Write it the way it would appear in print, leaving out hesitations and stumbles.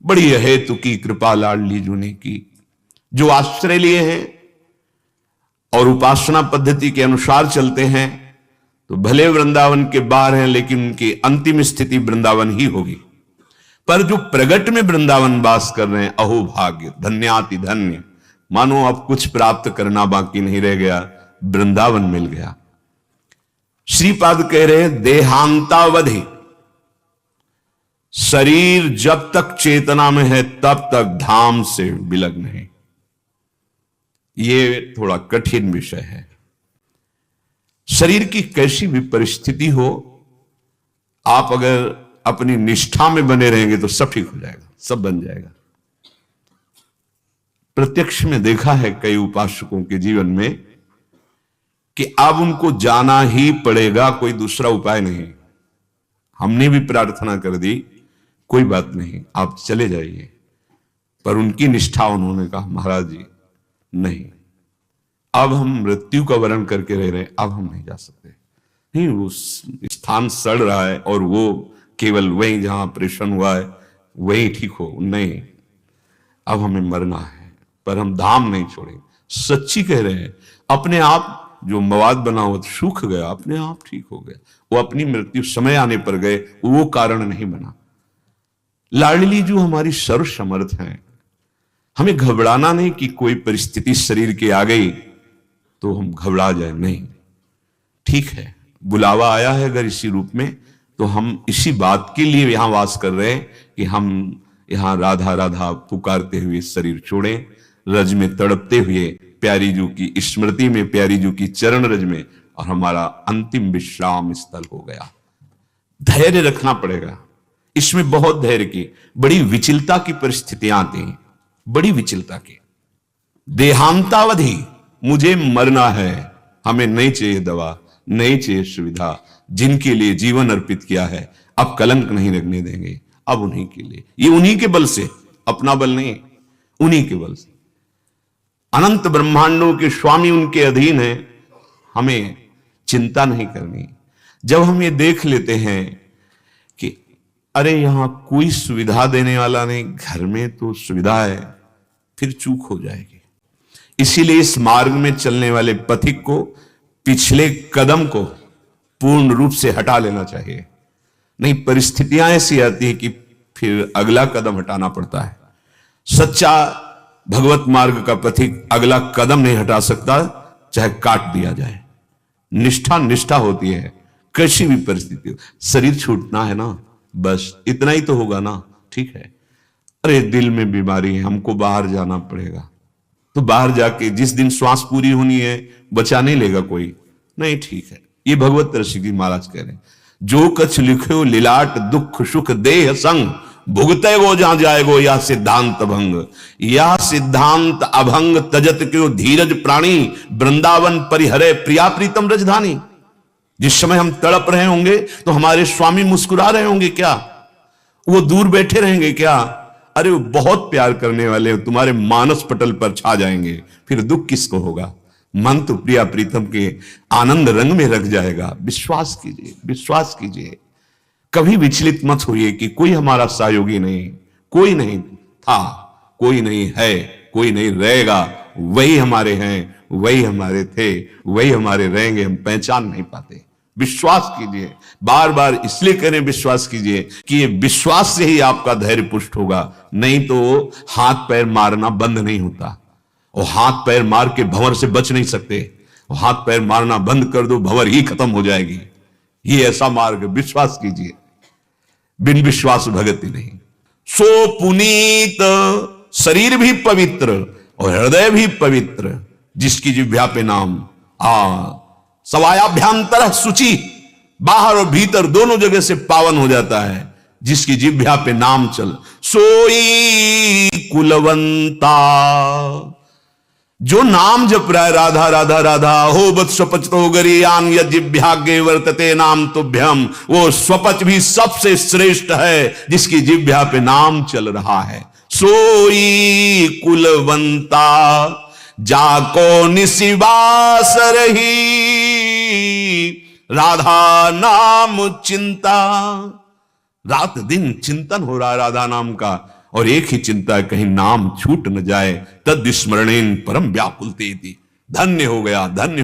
बड़ी अहेतु की कृपा लाडली जू ने की। जो आश्रय लिए हैं और उपासना पद्धति के अनुसार चलते हैं तो भले वृंदावन के बाहर हैं, लेकिन उनकी अंतिम स्थिति वृंदावन ही होगी। पर जो प्रगट में वृंदावन वास कर रहे हैं, अहो भाग्य, धन्याति धन्य, मानो अब कुछ प्राप्त करना बाकी नहीं रह गया, वृंदावन मिल गया। श्रीपाद कह रहे हैं देहांतावधि, शरीर जब तक चेतना में है तब तक धाम से विलग्न है। ये थोड़ा कठिन विषय है। शरीर की कैसी भी परिस्थिति हो, आप अगर अपनी निष्ठा में बने रहेंगे तो सब ठीक हो जाएगा, सब बन जाएगा। प्रत्यक्ष में देखा है कई उपासकों के जीवन में कि अब उनको जाना ही पड़ेगा, कोई दूसरा उपाय नहीं। हमने भी प्रार्थना कर दी, कोई बात नहीं, आप चले जाइए, पर उनकी निष्ठा, उन्होंने कहा महाराज जी नहीं, अब हम मृत्यु का वर्ण करके रह रहे हैं, अब हम नहीं जा सकते। नहीं, वो स्थान सड़ रहा है और वो केवल वहीं जहां ऑपरेशन हुआ है वहीं ठीक हो, नहीं, अब हमें मरना है, पर हम धाम नहीं छोड़ेंगे। सच्ची कह रहे हैं, अपने आप जो मवाद बना हुआ सूख गया, अपने आप ठीक हो गया। वो अपनी मृत्यु समय आने पर गए, वो कारण नहीं बना। लाडली जो हमारी सर्वसमर्थ हैं, हमें घबराना नहीं कि कोई परिस्थिति शरीर की आ गई तो हम घबरा जाए, नहीं, ठीक है, बुलावा आया है अगर इसी रूप में, तो हम इसी बात के लिए यहां वास कर रहे हैं कि हम यहां राधा राधा पुकारते हुए शरीर छोड़ें, रज में तड़पते हुए प्यारी जू की स्मृति में, प्यारी जू की चरण रज में, और हमारा अंतिम विश्राम स्थल हो गया। धैर्य रखना पड़ेगा, इसमें बहुत धैर्य की, बड़ी विचलता की परिस्थितियां आती हैं, बड़ी विचलता की। देहांतावधि, मुझे मरना है, हमें नहीं चाहिए दवा, नहीं चाहिए सुविधा, जिनके लिए जीवन अर्पित किया है अब कलंक नहीं लगने देंगे, अब उन्हीं के लिए, ये उन्हीं के बल से, अपना बल नहीं, उन्हीं के बल से। अनंत ब्रह्मांडों के स्वामी उनके अधीन है, हमें चिंता नहीं करनी। जब हम ये देख लेते हैं कि अरे यहां कोई सुविधा देने वाला नहीं, घर में तो सुविधा है, फिर चूक हो जाएगी। इसीलिए इस मार्ग में चलने वाले पथिक को पिछले कदम को पूर्ण रूप से हटा लेना चाहिए, नहीं परिस्थितियां ऐसी आती है कि फिर अगला कदम हटाना पड़ता है। सच्चा भगवत मार्ग का पथिक अगला कदम नहीं हटा सकता, चाहे काट दिया जाए। निष्ठा निष्ठा होती है, कैसी भी परिस्थिति हो। शरीर छूटना है ना, बस इतना ही तो होगा ना, ठीक है। अरे दिल में बीमारी है, हमको बाहर जाना पड़ेगा, तो बाहर जाके जिस दिन श्वास पूरी होनी है बचा नहीं लेगा कोई, नहीं, ठीक है। ये भगवत ऋषि महाराज कह रहे हैं, जो कछ लिखो लिलाट दुख सुख देह संग, भुगते वो जहां जाएगो या सिद्धांत भंग, या सिद्धांत अभंग तजत क्यों धीरज प्राणी, वृंदावन परिहरे प्रिया प्रीतम रजधानी। जिस समय हम तड़प रहे होंगे तो हमारे स्वामी मुस्कुरा रहे होंगे क्या? वो दूर बैठे रहेंगे क्या? अरे वो बहुत प्यार करने वाले तुम्हारे मानस पटल पर छा जाएंगे, फिर दुख किसको होगा? मन तो प्रिया प्रीतम के आनंद रंग में रख जाएगा। विश्वास कीजिए, विश्वास कीजिए, कभी विचलित मत होइए कि कोई हमारा सहयोगी नहीं, कोई नहीं था, कोई नहीं है, कोई नहीं रहेगा। वही हमारे हैं, वही हमारे थे, वही हमारे रहेंगे, हम पहचान नहीं पाते। विश्वास कीजिए, बार बार इसलिए करें विश्वास कीजिए कि ये विश्वास से ही आपका धैर्य पुष्ट होगा, नहीं तो हाथ पैर मारना बंद नहीं होता। और हाथ पैर मार के भंवर से बच नहीं सकते, और हाथ पैर मारना बंद कर दो भंवर ही खत्म हो जाएगी। ये ऐसा मार्ग, विश्वास कीजिए, बिन विश्वास भगति नहीं। सो पुनीत, शरीर भी पवित्र और हृदय भी पवित्र, जिसकी जिह्वा पे नाम सवायाभ्यांतर शुचि, बाहर और भीतर दोनों जगह से पावन हो जाता है, जिसकी जिह्वा पे नाम चल। सोई कुलवंता, जो नाम जप रहा है राधा राधा राधा, हो बत स्वपच तो गरियान यज्ञाग्ञे वर्तते नाम तुभ्यम, वो स्वपच भी सबसे श्रेष्ठ है जिसकी जिह्वा पे नाम चल रहा है। सोई कुलवंता, जाको निशिवास रही, राधा नाम चिंता। रात दिन चिंतन हो रहा है राधा नाम का, और एक ही चिंता है कहीं नाम छूट न जाए। तद स्मरणेन परम व्याकुलते थी। धन्य हो गया, धन्य।